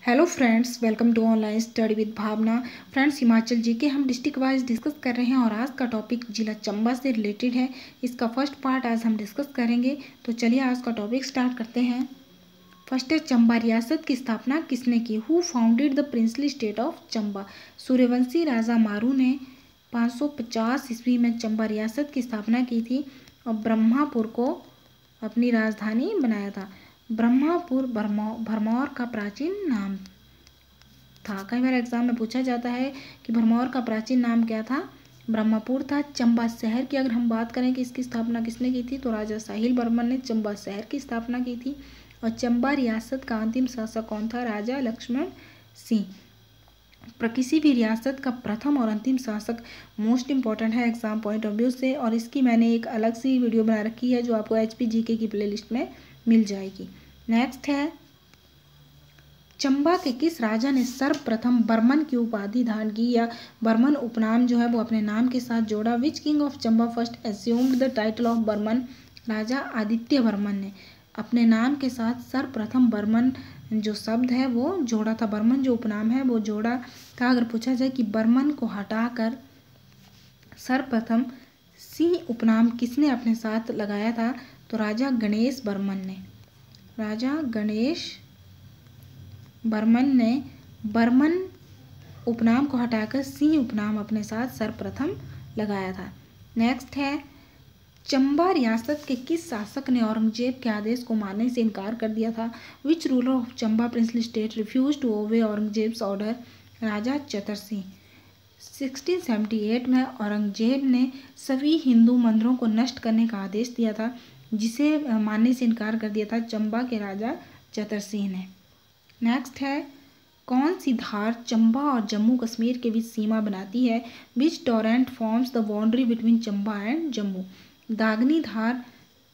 Hello friends, welcome to online study with Bhavna. Friends, Himachal GK हम district wise discuss कर रहे हैं और आज का टॉपिक जिला चंबा से रिलेटेड है। इसका फर्स्ट पार्ट आज हम डिस्कस करेंगे। तो चलिए आज का टॉपिक स्टार्ट करते हैं। फर्स्ट है, चंबा रियासत की स्थापना किसने की? Who founded the princely state of Chamba? सूर्यवंशी राजा मारू ने 550 ईस्वी में चंबा रियासत की स्थापना की थी और ब्रह्मापुर को अपनी राजधानी बनाया था। ब्रह्मापुर भरमौर का प्राचीन नाम था। कई बार एग्जाम में पूछा जाता है कि भरमौर का प्राचीन नाम क्या था? ब्रह्मपुर था। चंबा शहर की अगर हम बात करें कि इसकी स्थापना किसने की थी, तो राजा साहिल वर्मन ने चंबा शहर की स्थापना की थी। और चंबा रियासत का अंतिम शासक कौन था? राजा लक्ष्मण सिंह। किसी भी रियासत का प्रथम और अंतिम शासक मोस्ट इंपॉर्टेंट है एग्जाम पॉइंट ऑफ व्यू से, और इसकी मैंने एक अलग सी वीडियो बना रखी है जो आपको HPGK की प्लेलिस्ट में मिल जाएगी। नेक्स्ट है, चंबा के किस राजा ने सर्वप्रथम बर्मन की उपाधि धारण की या बर्मन उपनाम जो है वो अपने नाम के साथ जोड़ा? Which king of Chamba first assumed the title of Barman? राजा आदित्य वर्मन ने अपने नाम के साथ सर्वप्रथम बर्मन जो शब्द है वो जोड़ा था। बर्मन जो उपनाम है वो जोड़ा था। अगर पूछा जाए कि बर्मन को हटाकर सर्वप्रथम सिंह उपनाम किसने अपने साथ लगाया था, तो राजा गणेश वर्मन ने। राजा गणेश वर्मन ने बर्मन उपनाम को हटाकर सिंह उपनाम अपने साथ सर्वप्रथम लगाया था। नेक्स्ट है, चंबा रियासत के किस शासक ने औरंगजेब के आदेश को मानने से इनकार कर दिया था? Which ruler of Chamba princely state refuse to obey Aurangzeb's order? Raja Chatar Singh. 1678 में औरंगजेब ने सभी हिंदू मंदिरों को नष्ट करने का आदेश दिया था, जिसे मानने से इनकार कर दिया था चंबा के राजा चतर सिंह ने। नेक्स्ट है, कौन सी धार चंबा और जम्मू कश्मीर के बीच सीमा बनाती है? Which torrent forms the boundary between Chamba and Jammu? Dagni Dhar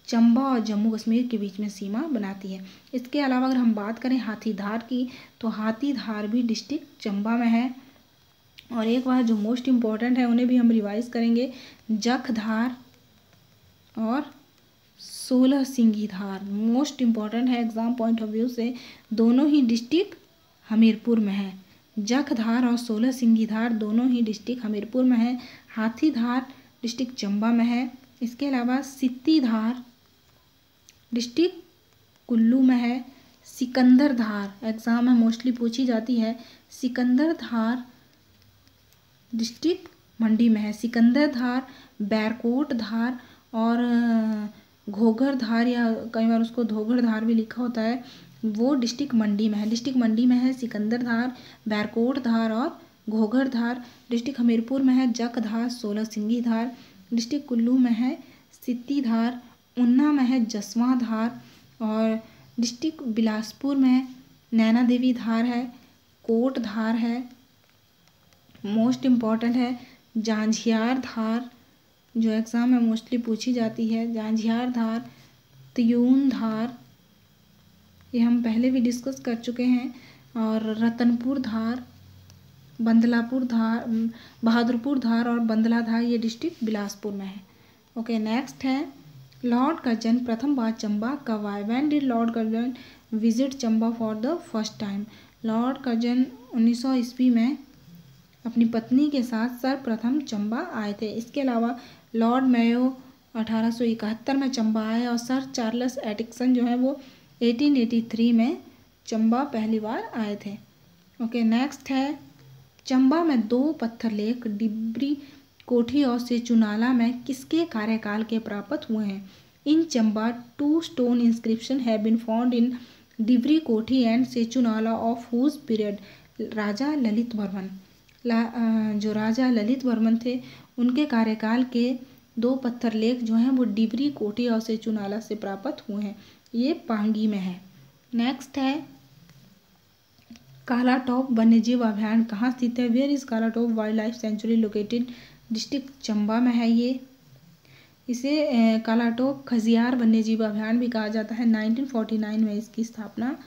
Chamba और जम्मू कश्मीर के बीच में सीमा बनाती है। इसके अलावा अगर हम बात करें हाथीधार की, तो हाथीधार भी डिस्ट्रिक्ट चंबा में है। और एक बार जो मोस्ट इम्पॉर्टेंट है उन्हें भी हम रिवाइज करेंगे, जखधार और 16 सिंगी धार मोस्ट इम्पॉर्टेंट है एग्जाम पॉइंट ऑफ व्यू से। दोनों ही डिस्ट्रिक्ट हमीरपुर में है। जखधार और 16 सिंगी धार दोनों ही डिस्ट्रिक्ट हमीरपुर में है। हाथीधार डिस्ट्रिक्ट चंबा में है। इसके अलावा सित्तीधार डिस्ट्रिक्ट कुल्लू में है। सिकंदर धार एग्जाम में मोस्टली पूछी जाती है। सिकंदर धार डिस्ट्रिक्ट मंडी में है। सिकंदर धार, बैरकोट धार और घोघर धार, या कई बार उसको धोघर धार भी लिखा होता है, वो डिस्ट्रिक्ट मंडी में है। डिस्ट्रिक्ट मंडी में है सिकंदर धार, बैरकोट धार और घोघर धार। डिस्ट्रिक्ट हमीरपुर में है जखधार, 16 सिंगी धार। डिस्ट्रिक्ट कुल्लू में है सित्ती धार। ऊना में है जसवां धार। और डिस्ट्रिक्ट बिलासपुर में नैना देवी धार है, कोट धार है। मोस्ट इम्पॉर्टेंट है जांझियार धार, जो एग्ज़ाम में मोस्टली पूछी जाती है। जांझियार धार, त्यून धार, ये हम पहले भी डिस्कस कर चुके हैं। और रतनपुर धार, बंदलापुर धार, बहादुरपुर धार और बंदला धार, ये डिस्ट्रिक्ट बिलासपुर में है। ओके, नेक्स्ट है, लॉर्ड कर्जन प्रथम बार चंबा कब आए? When did Lord Curzon visit Chamba for the first time? Lord Curzon 1900 ईस्वी में अपनी पत्नी के साथ सर्वप्रथम चंबा आए थे। इसके अलावा लॉर्ड मेयो 1871 में चंबा आए और सर चार्ल्स एटिक्सन जो है वो 1883 में चंबा पहली बार आए थे। ओके, नेक्स्ट है, चंबा में 2 पत्थर लेख डिब्री कोठी और सेचुनाला में किसके कार्यकाल के प्राप्त हुए हैं? In Chamba 2 stone inscription have been found in Dibri Kothi and Sechunala of whose period? Raja Lalit Varman. जो राजा ललित वर्मन थे उनके कार्यकाल के 2 पत्थर लेख जो हैं वो डिब्री कोठी और सेचुनाला से प्राप्त हुए हैं। ये पांगी में है। नेक्स्ट है, कालाटॉप वन्यजीव अभयारण्य कहाँ स्थित है? Where is Kalatop wildlife sanctuary located? District Chamba में है ये। इसे कालाटॉप खजियार वन्यजीव अभयारण्य भी कहा जाता है। 1949 में इसकी स्थापना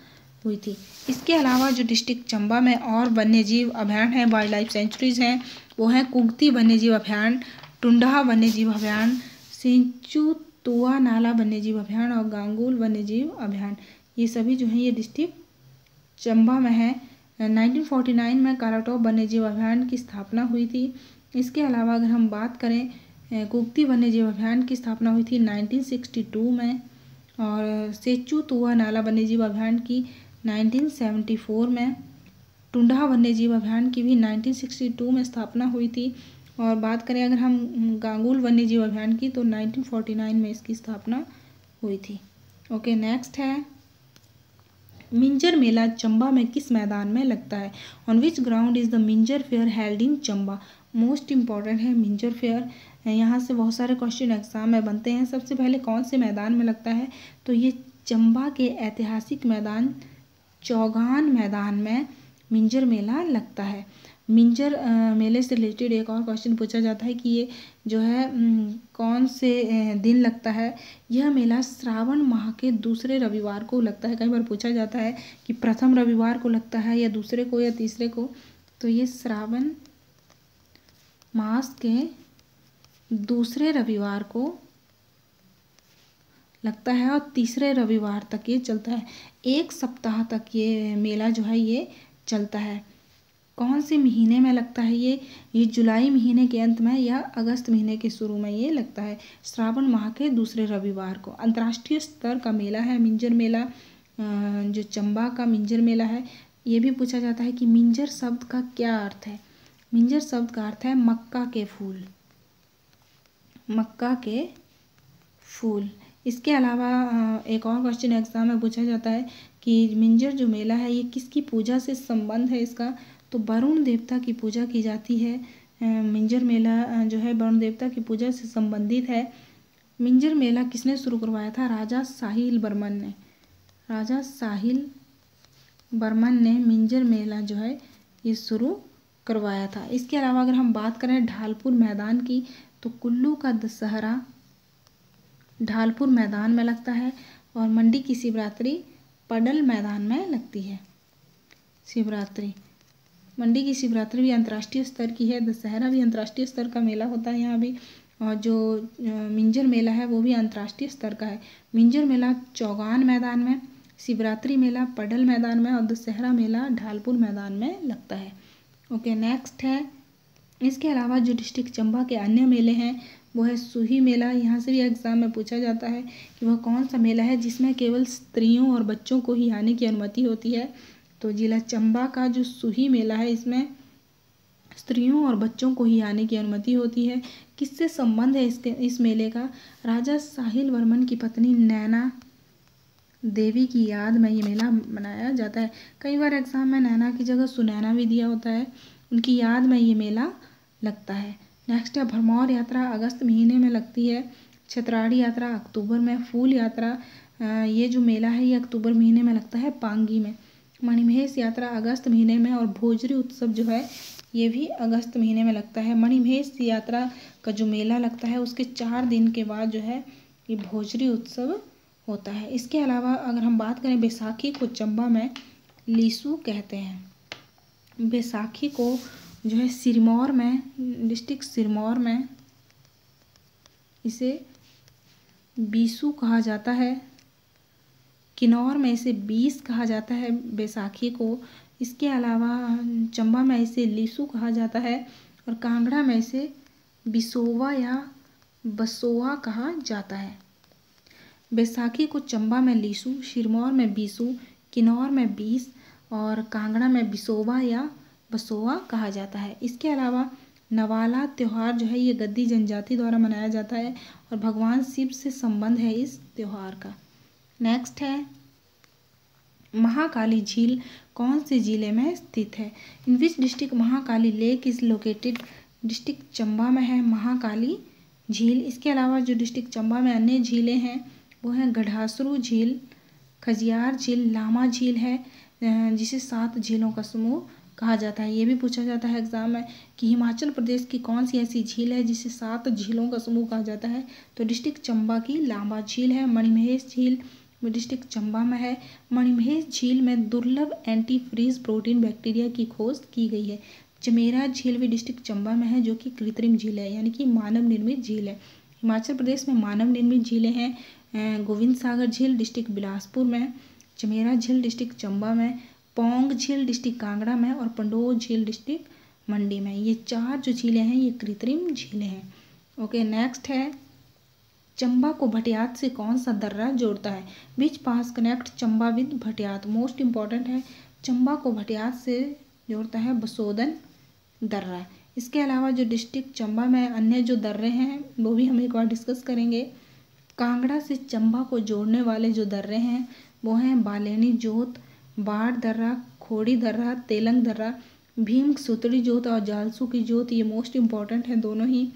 हुई थी। इसके अलावा जो डिस्ट्रिक्ट चंबा में और वन्यजीव अभयारण्य है, वाइल्ड लाइफ सेंचुरीज हैं, वो हैं कुगती वन्यजीव अभयारण्य, टुंडहा वन्यजीव अभयारण्य, सिंचुतुआ नाला वन्यजीव अभयारण्य और गांगुल वन्यजीव अभयारण्य। ये सभी जो हैं ये डिस्ट्रिक्ट चंबा में है। 1949 में कालाटॉप वन्यजीव अभयारण्य की स्थापना हुई थी। इसके अलावा अगर हम बात करें कुक्ति वन्यजीव अभयारण्य की स्थापना हुई थी 1962 में, और सेचू तुआ नाला वन्यजीव अभयारण्य की 1974 में। टुंडा वन्यजीव अभयारण्य की भी 1962 में स्थापना हुई थी। और बात करें अगर हम गांगुल वन्यजीव अभयारण्य की तो 1949 में इसकी स्थापना हुई थी। ओके, नेक्स्ट है मिंजर मेला चंबा में किस मैदान में लगता है? On which ground is the Minjar fair held in Chamba? Most important है मिंजर फेयर, यहाँ से बहुत सारे क्वेश्चन एग्जाम में बनते हैं। सबसे पहले कौन से मैदान में लगता है? तो ये चंबा के ऐतिहासिक मैदान चौगान मैदान में मिंजर मेला लगता है। मिंजर मेले से रिलेटेड एक और क्वेश्चन पूछा जाता है कि ये जो है कौन से दिन लगता है? यह मेला श्रावण माह के दूसरे रविवार को लगता है। कई बार पूछा जाता है कि प्रथम रविवार को लगता है या दूसरे को या तीसरे को, तो ये श्रावण मास के दूसरे रविवार को लगता है और तीसरे रविवार तक ये चलता है। एक सप्ताह तक ये मेला जो है ये चलता है। कौन से महीने में लगता है ये जुलाई महीने के अंत में या अगस्त महीने के शुरू में ये लगता है, श्रावण माह के दूसरे रविवार को। अंतर्राष्ट्रीय स्तर का मेला है मिंजर मेला, जो चंबा का मिंजर मेला है। ये भी पूछा जाता है कि मिंजर शब्द का क्या अर्थ है? मिंजर शब्द का अर्थ है मक्का के फूल, मक्का के फूल। इसके अलावा एक और क्वेश्चन एग्जाम में पूछा जाता है कि मिंजर जो मेला है ये किसकी पूजा से संबंध है इसका? तो वरुण देवता की पूजा की जाती है। मिंजर मेला जो है वरुण देवता की पूजा से संबंधित है। मिंजर मेला किसने शुरू करवाया था? राजा साहिल बर्मन ने। राजा साहिल बर्मन ने मिंजर मेला जो है ये शुरू करवाया था। इसके अलावा अगर हम बात करें ढालपुर मैदान की, तो कुल्लू का दशहरा ढालपुर मैदान में लगता है और मंडी की शिवरात्रि पडल मैदान में लगती है। शिवरात्रि, मंडी की शिवरात्रि भी अंतर्राष्ट्रीय स्तर की है। दशहरा भी अंतर्राष्ट्रीय स्तर का मेला होता है यहाँ भी, और जो मिंजर मेला है वो भी अंतर्राष्ट्रीय स्तर का है। मिंजर मेला चौगान मैदान में, शिवरात्रि मेला पडल मैदान में और दशहरा मेला ढालपुर मैदान में लगता है। ओके, नेक्स्ट है इसके अलावा जो डिस्ट्रिक्ट चंबा के अन्य मेले हैं वो है सूही मेला। यहाँ से भी एग्जाम में पूछा जाता है कि वह कौन सा मेला है जिसमें केवल स्त्रियों और बच्चों को ही आने की अनुमति होती है। तो जिला चंबा का जो सूही मेला है इसमें स्त्रियों और बच्चों को ही आने की अनुमति होती है। किससे संबंध है इस मेले का? राजा साहिल वर्मन की पत्नी नैना देवी की याद में ये मेला मनाया जाता है। कई बार एग्जाम में नैना की जगह सुनैना भी दिया होता है, उनकी याद में ये मेला लगता है। नेक्स्ट है भरमौर यात्रा अगस्त महीने में लगती है। छतराड़ी यात्रा अक्टूबर में। फूल यात्रा ये जो मेला है ये अक्टूबर महीने में लगता है पांगी में। मणिमहेश यात्रा अगस्त महीने में और भोजरी उत्सव जो है ये भी अगस्त महीने में लगता है। मणिमहेश यात्रा का जो मेला लगता है उसके 4 दिन के बाद जो है ये भोजरी उत्सव होता है। इसके अलावा अगर हम बात करें बैसाखी को चंबा में लीसू कहते हैं। बैसाखी को जो है सिरमौर में, डिस्ट्रिक्ट सिरमौर में इसे बीसू कहा जाता है। किन्नौर में इसे बीस कहा जाता है बैसाखी को। इसके अलावा चंबा में इसे लीसू कहा जाता है और कांगड़ा में इसे बिसोवा या बसोआ कहा जाता है। बैसाखी को चंबा में लीसू, सिरमौर में बीसू, किन्नौर में बीस और कांगड़ा में बिसोवा या बसोआ कहा जाता है। इसके अलावा नवाला त्यौहार जो है ये गद्दी जनजाति द्वारा मनाया जाता है और भगवान शिव से संबंध है इस त्यौहार का। नेक्स्ट है महाकाली झील कौन से जिले में स्थित है? In which district Mahakali lake is located? District Chamba में है महाकाली झील। इसके अलावा जो डिस्ट्रिक्ट चंबा में अन्य झीलें हैं वो हैं गढ़ासरू झील, खजियार झील, लामा झील है जिसे 7 झीलों का समूह कहा जाता है। ये भी पूछा जाता है एग्जाम में कि हिमाचल प्रदेश की कौन सी ऐसी झील है जिसे 7 झीलों का समूह कहा जाता है? तो डिस्ट्रिक्ट चंबा की लामा झील है। मणिमहेश झील डिस्ट्रिक्ट चंबा में है। मणिमहेश झील में दुर्लभ एंटी फ्रीज प्रोटीन बैक्टीरिया की खोज की गई है। चमेरा झील भी डिस्ट्रिक्ट चंबा में है जो कि कृत्रिम झील है यानी कि मानव निर्मित झील है। हिमाचल प्रदेश में मानव निर्मित झीलें हैं गोविंद सागर झील डिस्ट्रिक्ट बिलासपुर में, चमेरा झील डिस्ट्रिक्ट चंबा में, पौंग झील डिस्ट्रिक्ट कांगड़ा में और पंडोह झील डिस्ट्रिक्ट मंडी में। ये 4 जो झीलें हैं ये कृत्रिम झीलें हैं। ओके, नेक्स्ट है चंबा को भटियात से कौन सा दर्रा जोड़ता है? Which pass connect Chamba with Bhatiyat? Most important है, चंबा को भटियात से जोड़ता है बसोदन दर्रा। इसके अलावा जो डिस्ट्रिक्ट चंबा में अन्य जो दर्रे हैं वो भी हम एक बार डिस्कस करेंगे। कांगड़ा से चंबा को जोड़ने वाले जो दर्रे हैं वो हैं बालेनी जोत, बाढ़ दर्रा, खोड़ी दर्रा, तेलंग दर्रा, भीम सुतड़ी जोत और जालसू की जोत। ये मोस्ट इम्पॉर्टेंट है दोनों ही।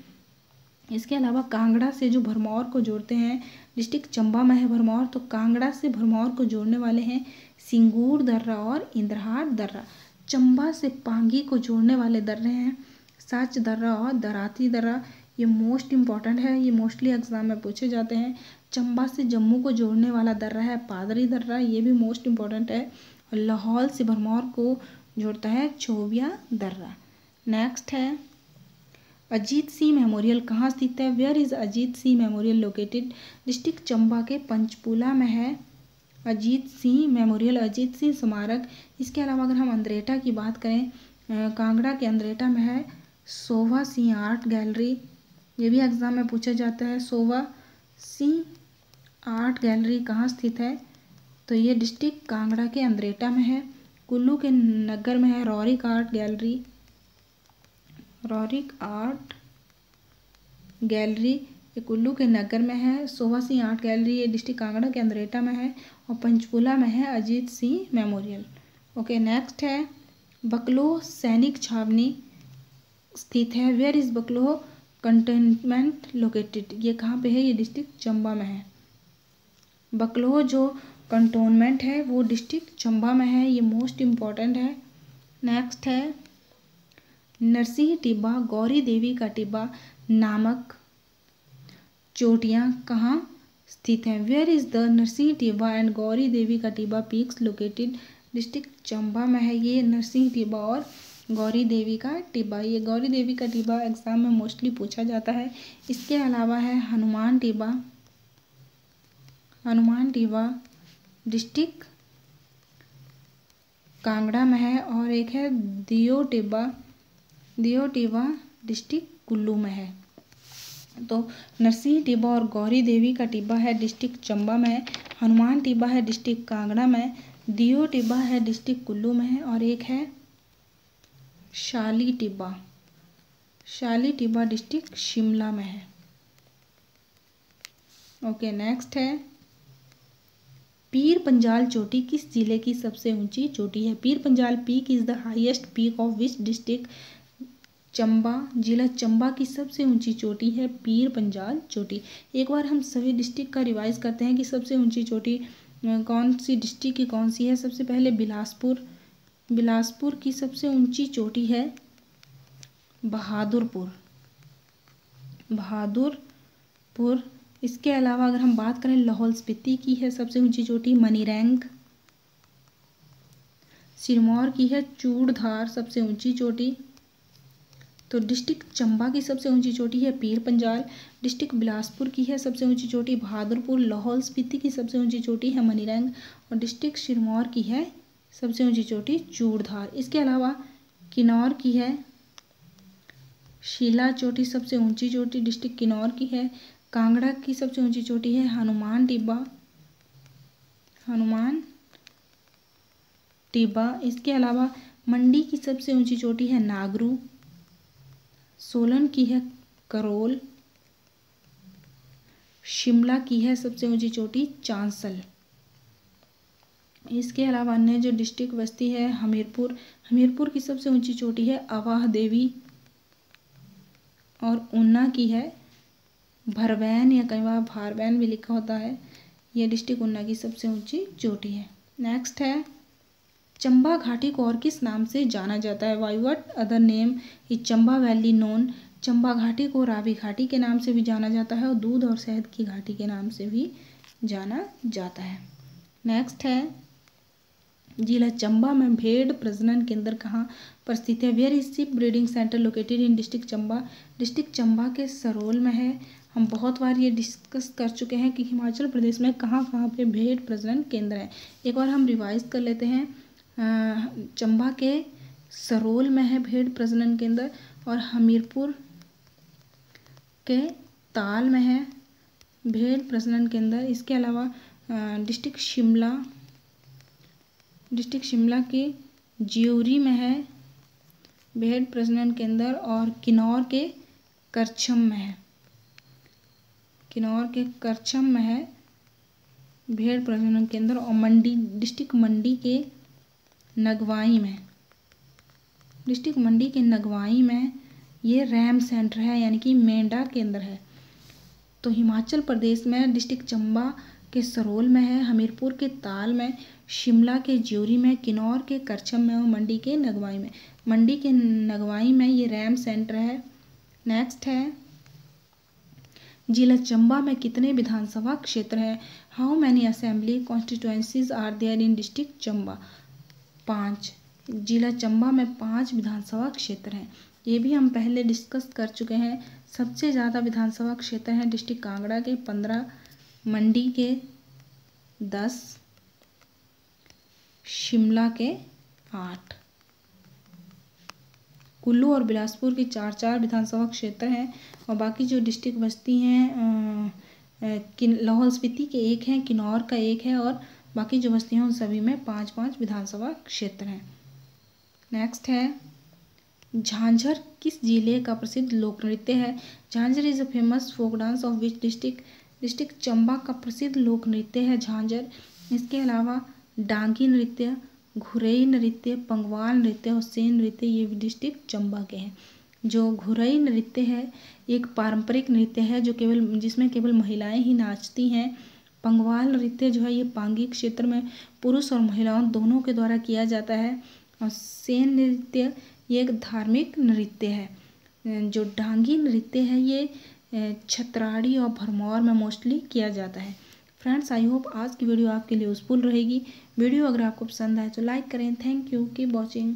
इसके अलावा कांगड़ा से जो भरमौर को जोड़ते हैं, डिस्ट्रिक्ट चंबा में है भरमौर, तो कांगड़ा से भरमौर को जोड़ने वाले हैं सिंगूर दर्रा और इंद्रहाट दर्रा। चंबा से पांगी को जोड़ने वाले दर्रे हैं सच दर्रा और दराती दर्रा। ये मोस्ट इम्पॉर्टेंट है, ये मोस्टली एग्जाम में पूछे जाते हैं। चंबा से जम्मू को जोड़ने वाला दर्रा है पादरी दर्रा, ये भी मोस्ट इम्पॉर्टेंट है। और लाहौल से भरमौर को जोड़ता है चौबिया दर्रा। नेक्स्ट है अजीत सिंह मेमोरियल कहाँ स्थित है? Where is Ajit Singh memorial located? District Chamba के पंचपूला में है अजीत सिंह मेमोरियल, अजीत सिंह स्मारक। इसके अलावा अगर हम अंद्रेटा की बात करें, कांगड़ा के अंद्रेटा में है शोभा सिंह आर्ट गैलरी, ये भी एग्जाम में पूछा जाता है। शोभा सिंह आर्ट गैलरी कहाँ स्थित है? तो ये डिस्ट्रिक्ट कांगड़ा के अंद्रेटा में है। कुल्लू के नगर में है Roerich art gallery, Roerich art gallery, ये कुल्लू के नगर में है। शोभा सिंह आर्ट गैलरी ये डिस्ट्रिक्ट कांगड़ा के अंद्रेटा में है। और पंचकूला में है Ajit Singh memorial. Okay, next है बकलोह सैनिक छावनी स्थित है। Where is Bakloh cantonment located? ये कहाँ पे है? ये डिस्ट्रिक्ट चंबा में है। बकलोह जो कंटोनमेंट है वो डिस्ट्रिक्ट चंबा में है, ये मोस्ट इम्पॉर्टेंट है। नेक्स्ट है नरसिंह टिब्बा, गौरी देवी का टिब्बा नामक चोटियाँ कहाँ स्थित हैं? Where is the Narsingh Tibba and Gauri Devi का Tibba peaks located? District Chamba में है ये नरसिंह टिब्बा और गौरी देवी का टिब्बा। ये गौरी देवी का टिब्बा एग्जाम में मोस्टली पूछा जाता है। इसके अलावा है हनुमान टिब्बा, हनुमान टिब्बा डिस्ट्रिक्ट कांगड़ा में है। और एक है दियो टिब्बा, दियो टिब्बा डिस्ट्रिक्ट कुल्लू में है। तो नरसिंह टिब्बा और गौरी देवी का टिब्बा है डिस्ट्रिक्ट चंबा में है, हनुमान टिब्बा है डिस्ट्रिक्ट कांगड़ा में, दियो टिब्बा है डिस्ट्रिक्ट कुल्लू में है। और एक है शाली टिब्बा, शाली टिब्बा डिस्ट्रिक्ट शिमला में है। ओके, नेक्स्ट है पीर पंजाल चोटी किस जिले की सबसे ऊंची चोटी है? Pir Panjal peak is the highest peak of which district? Chamba, जिला चंबा की सबसे ऊंची चोटी है पीर पंजाल चोटी। एक बार हम सभी डिस्ट्रिक्ट का रिवाइज करते हैं कि सबसे ऊंची चोटी कौन सी डिस्ट्रिक्ट की कौन सी है। सबसे पहले बिलासपुर, बिलासपुर की सबसे ऊंची चोटी है बहादुरपुर, बहादुरपुर। इसके अलावा अगर हम बात करें लाहौल स्पीति की है सबसे ऊंची चोटी मनीरैंक, सिरमौर की है चूड़धार सबसे ऊंची चोटी। तो डिस्ट्रिक्ट चंबा की सबसे ऊंची चोटी है पीर पंजाल, डिस्ट्रिक्ट बिलासपुर की है सबसे ऊंची चोटी बहादुरपुर, लाहौल स्पीति की सबसे ऊंची चोटी है मनीरैंक और डिस्ट्रिक्ट सिरमौर की है सबसे ऊंची चोटी चूड़धार। इसके अलावा किन्नौर की है शीला चोटी सबसे ऊंची चोटी डिस्ट्रिक्ट किन्नौर की है। कांगड़ा की सबसे ऊंची चोटी है हनुमान टिब्बा, हनुमान टिब्बा। इसके अलावा मंडी की सबसे ऊंची चोटी है नागरू, सोलन की है करोल, शिमला की है सबसे ऊंची चोटी चांसल। इसके अलावा अन्य जो डिस्ट्रिक्ट बस्ती है हमीरपुर, हमीरपुर की सबसे ऊंची चोटी है अवाह देवी और ऊना की है भरवैन या कई बार भारवैन भी लिखा होता है, यह डिस्ट्रिक्ट ऊना की सबसे ऊंची चोटी है। नेक्स्ट है चंबा घाटी को और किस नाम से जाना जाता है? By what other name is Chamba valley known? Chamba घाटी को रावी घाटी के नाम से भी जाना जाता है और दूध और शहद की घाटी के नाम से भी जाना जाता है। नेक्स्ट है जिला चंबा में भेड़ प्रजनन केंद्र कहाँ पर स्थित है? Where is sheep breeding centre located in district Chamba? District Chamba के सरोल में है। हम बहुत बार ये डिस्कस कर चुके हैं कि हिमाचल प्रदेश में कहाँ कहाँ पे भेड़ प्रजनन केंद्र है। एक बार हम रिवाइज कर लेते हैं। चंबा के सरोल में है भेड़ प्रजनन केंद्र, और हमीरपुर के ताल में है भेड़ प्रजनन केंद्र। इसके अलावा डिस्ट्रिक्ट शिमला के ज्यूरी में है भेड़ प्रजनन केंद्र, और किन्नौर के करछम में है भेड़ प्रजनन केंद्र, और डिस्ट्रिक्ट मंडी के नगवाई में ये रैम सेंटर है, यानी कि मेंढा केंद्र है। तो हिमाचल प्रदेश में डिस्ट्रिक्ट चंबा के सरोल में है, हमीरपुर के ताल में, शिमला के ज्यूरी में, किन्नौर के करछम में और मंडी के नगवाई में ये रैम सेंटर है। नेक्स्ट है, जिला चंबा में कितने विधानसभा क्षेत्र हैं? How many assembly constituencies are there in district Chamba? 5। जिला चंबा में 5 विधानसभा क्षेत्र हैं। ये भी हम पहले डिस्कस कर चुके हैं। सबसे ज़्यादा विधानसभा क्षेत्र हैं डिस्ट्रिक्ट कांगड़ा के 15, मंडी के 10, शिमला के 8। कुल्लू और बिलासपुर के 4 विधानसभा क्षेत्र हैं, और बाकी जो डिस्ट्रिक्ट बस्ती हैं लाहौल स्पीति के 1 हैं, किन्नौर का 1 है, और बाकी जो बस्ती हैं उन सभी में 5 विधानसभा क्षेत्र हैं। नेक्स्ट है, झांझर किस जिले का प्रसिद्ध लोक नृत्य है? Jhanjhar is a famous folk dance of which district Chamba का प्रसिद्ध लोक नृत्य है झांझर। इसके अलावा डांगी नृत्य, घुरई नृत्य, पंगवाल नृत्य और सेन नृत्य ये डिस्ट्रिक्ट चंबा के हैं। जो घुरई नृत्य है एक पारंपरिक नृत्य है जिसमें केवल महिलाएं ही नाचती हैं। पंगवाल नृत्य जो है ये पांगी क्षेत्र में पुरुष और महिलाओं दोनों के द्वारा किया जाता है, और सेन नृत्य ये एक धार्मिक नृत्य है। जो डांगी नृत्य है ये छतराड़ी और भरमौर में मोस्टली किया जाता है। फ्रेंड्स, आई होप आज की वीडियो आपके लिए यूजफुल रहेगी। वीडियो अगर आपको पसंद आए तो लाइक करें। Thank you, keep watching.